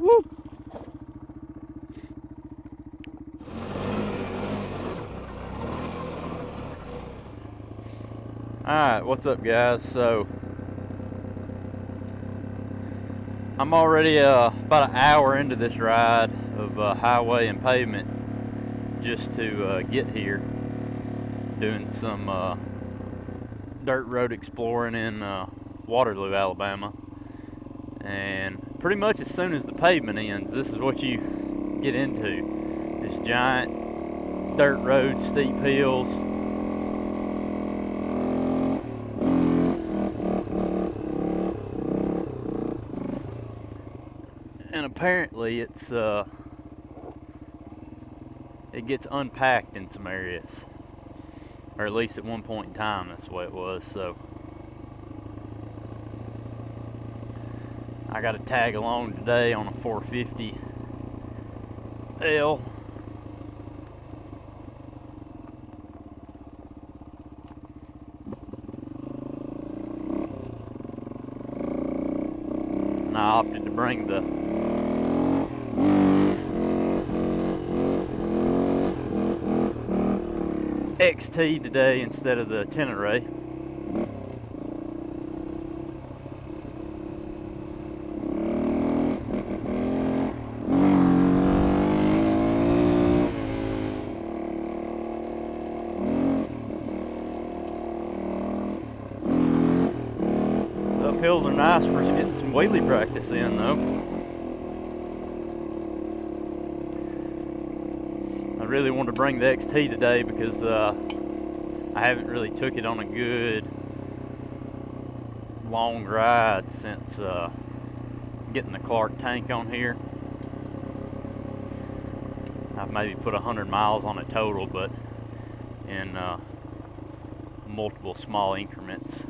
Woo! Alright, what's up guys? So I'm already about an hour into this ride of highway and pavement just to get here, doing some dirt road exploring in Waterloo, Alabama. And pretty much as soon as the pavement ends, this is what you get into. This giant dirt road, steep hills. And apparently it gets unpacked in some areas, or at least at one point in time that's the way it was. So I got to tag along today on a 450L. And I opted to bring the XT today instead of the Tenere. So uphills are nice for getting some wheelie practice in though. I really wanted to bring the XT today because I haven't really took it on a good long ride since getting the Clark tank on here. I've maybe put 100 miles on it total, but in multiple small increments.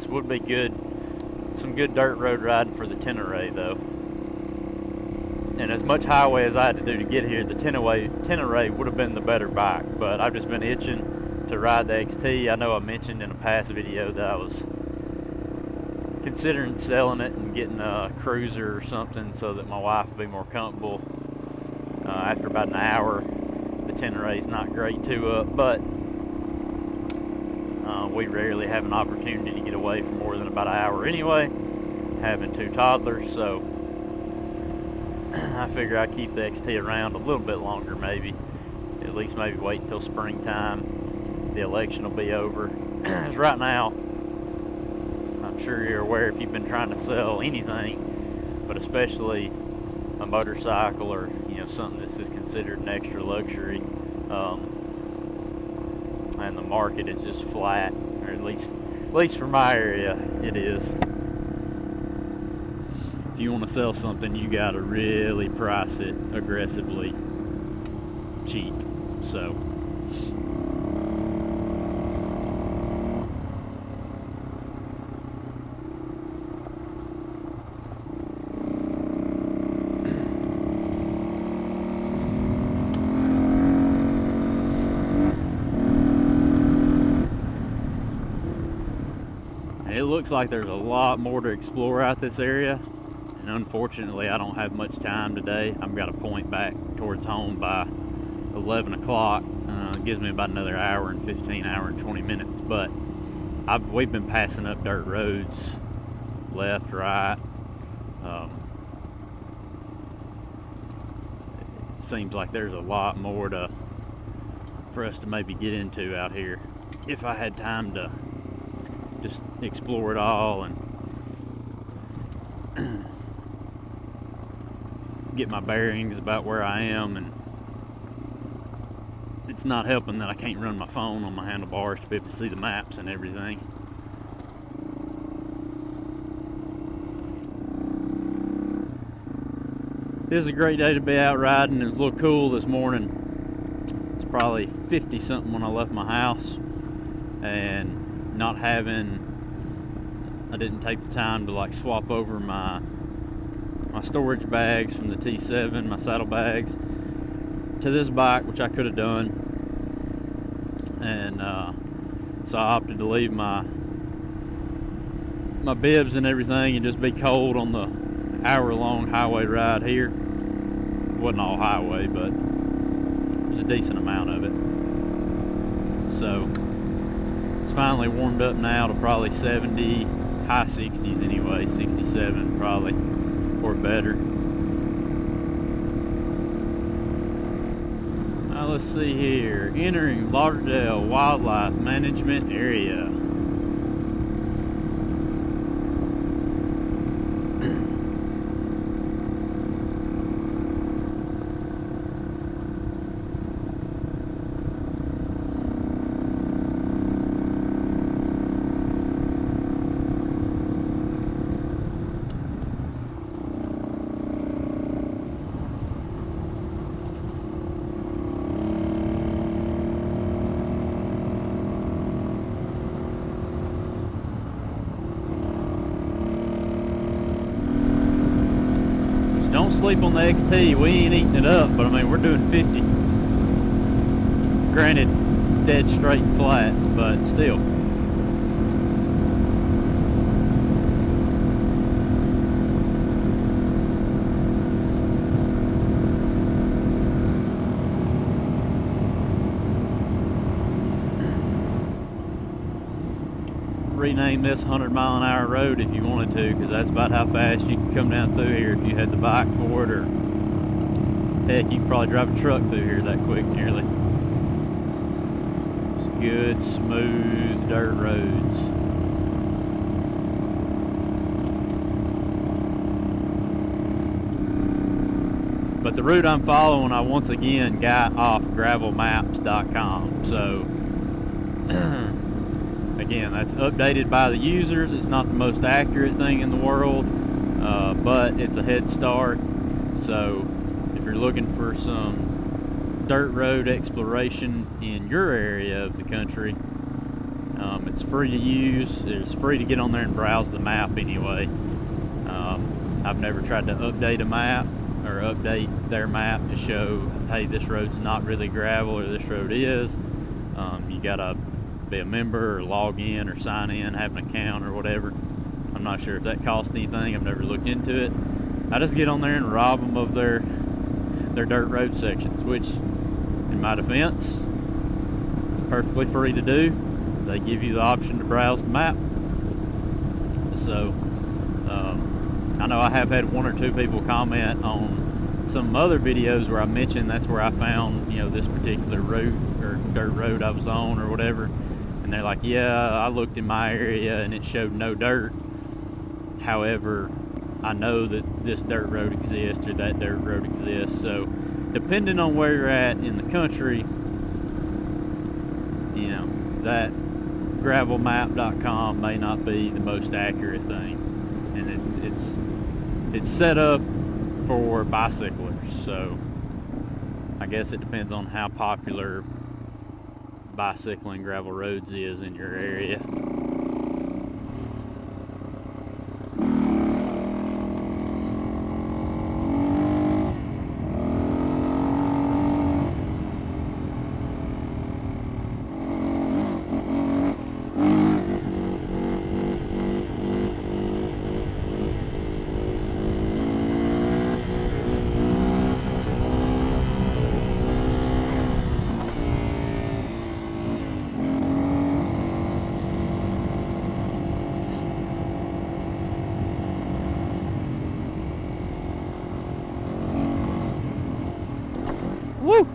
Would be good, some good dirt road riding for the Tenere though. And as much highway as I had to do to get here, the Tenere would have been the better bike, but I've just been itching to ride the XT. I know I mentioned in a past video that I was considering selling it and getting a cruiser or something so that my wife would be more comfortable. After about an hour, the Tenere is not great to but we rarely have an opportunity to get away for more than about an hour anyway, having two toddlers, so I figure I keep the XT around a little bit longer, maybe at least maybe wait until springtime. The election will be over. As right now, I'm sure you're aware if you've been trying to sell anything, but especially a motorcycle or something this is considered an extra luxury, and the market is just flat, or at least for my area it is. If you want to sell something, you got to really price it aggressively cheap. So it looks like there's a lot more to explore out this area, and unfortunately I don't have much time today. I've got a point back towards home by 11 o'clock. It gives me about another hour and 15, hour and 20 minutes, but we've been passing up dirt roads left, right. It seems like there's a lot more for us to maybe get into out here if I had time to just explore it all and get my bearings about where I am. And it's not helping that I can't run my phone on my handlebars to be able to see the maps and everything. This is a great day to be out riding. It was a little cool this morning. It's probably 50 something when I left my house, and not having, I didn't take the time to like swap over my storage bags from the T7, my saddle bags, to this bike, which I could have done. And so I opted to leave my bibs and everything and just be cold on the hour-long highway ride here. It wasn't all highway, but it was a decent amount of it. So it's finally warmed up now to probably 70, high 60s anyway, 67 probably, or better. Now let's see here. Entering Lauderdale Wildlife Management Area. Don't sleep on the XT. We ain't eating it up, but I mean, we're doing 50. Granted, dead straight and flat, but still. Rename this 100-mile-an-hour road if you wanted to, because that's about how fast you could come down through here if you had the bike for it, or heck, you could probably drive a truck through here that quick nearly. It's good, smooth dirt roads. But the route I'm following, I once again got off gravelmaps.com, so again, that's updated by the users. It's not the most accurate thing in the world, but it's a head start. So if you're looking for some dirt road exploration in your area of the country, it's free to use. It's free to get on there and browse the map anyway. I've never tried to update a map or update their map to show, hey, this road's not really gravel or this road is. You gotta be a member or log in or sign in, have an account or whatever. I'm not sure if that costs anything. I've never looked into it. I just get on there and rob them of their dirt road sections, which, in my defense, is perfectly free to do. They give you the option to browse the map. So I know I have had one or two people comment on some other videos where I mentioned that's where I found, this particular route or dirt road I was on or whatever. And they're like, yeah, I looked in my area and it showed no dirt. However, I know that this dirt road exists or that dirt road exists. So depending on where you're at in the country, that gravelmap.com may not be the most accurate thing. And it's set up for bicyclers. So I guess it depends on how popular bicycling gravel roads is in your area. Woo!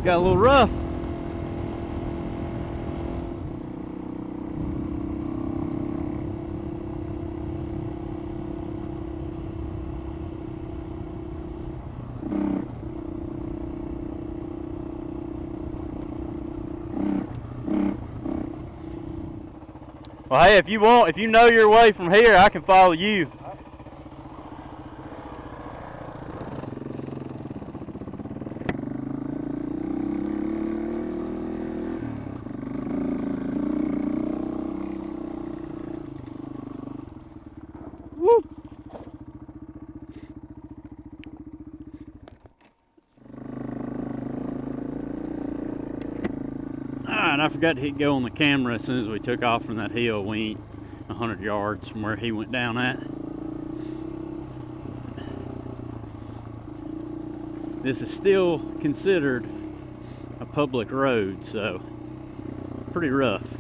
Got a little rough. Well, hey, if you know your way from here, I can follow you. Alright, I forgot to hit go on the camera as soon as we took off from that hill. We ain't 100 yards from where he went down at. This is still considered a public road, so pretty rough.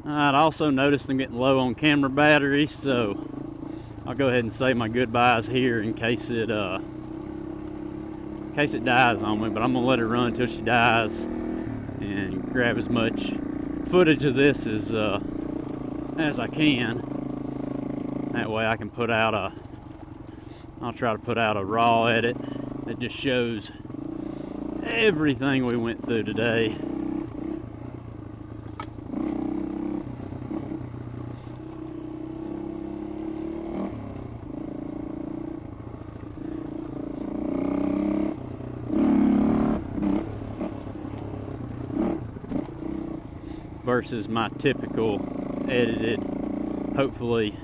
I'd also noticed I'm getting low on camera battery, so I'll go ahead and say my goodbyes here in case it dies on me. But I'm gonna let her run until she dies and grab as much footage of this as I can. That way I can put out I'll try to put out a raw edit that just shows everything we went through today. Versus my typical edited, hopefully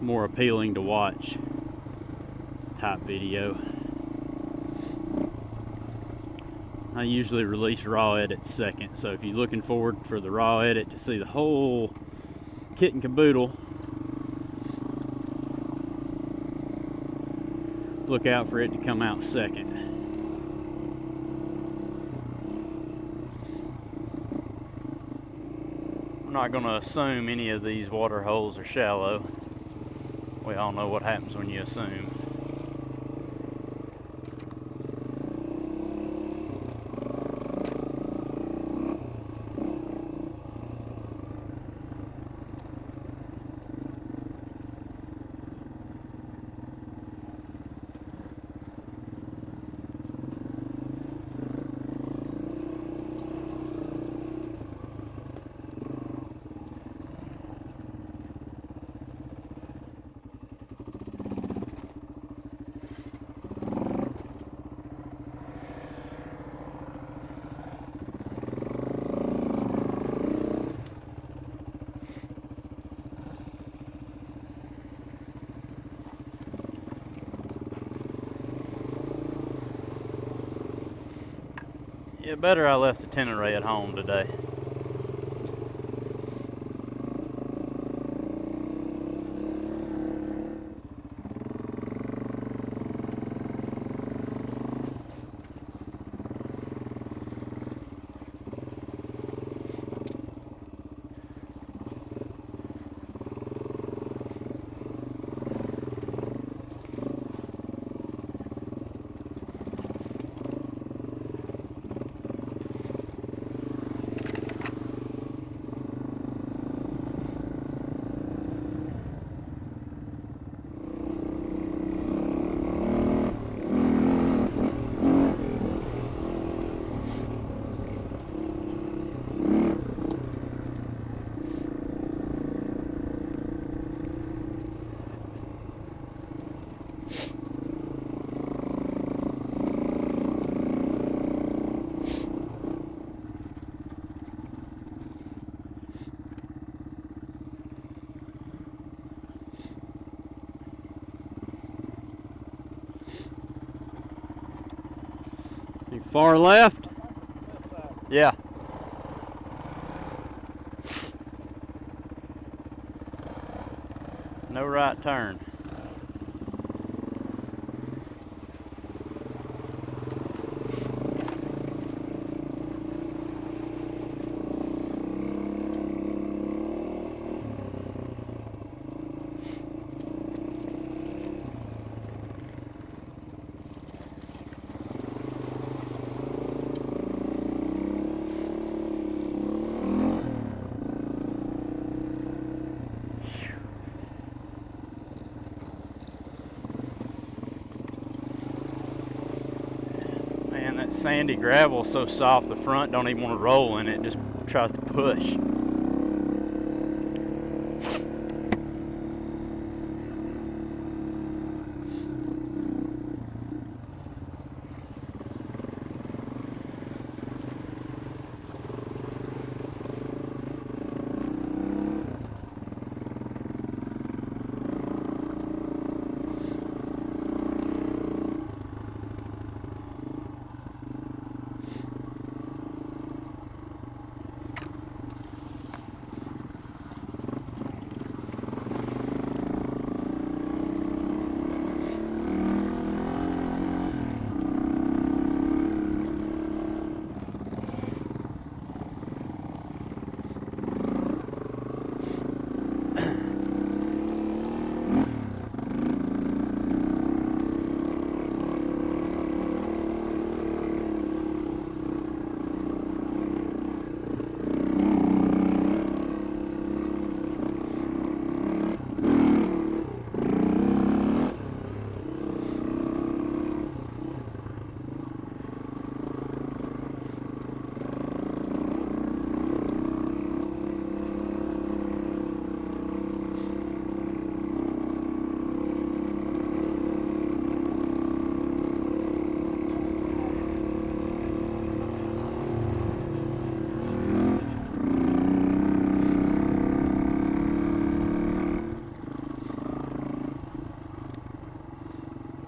more appealing to watch type video. I usually release raw edits second, so if you're looking forward for the raw edit to see the whole kit and caboodle, look out for it to come out second. I'm not going to assume any of these water holes are shallow. We all know what happens when you assume. Yeah, better I left the Tenere at home today. Far left? Yeah. No right turn. Sandy gravel so soft the front don't even want to roll in it. Just tries to push.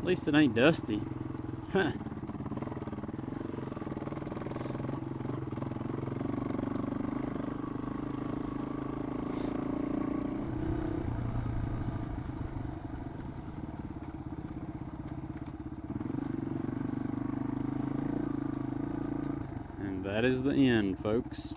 At least it ain't dusty. Huh. And that is the end, folks.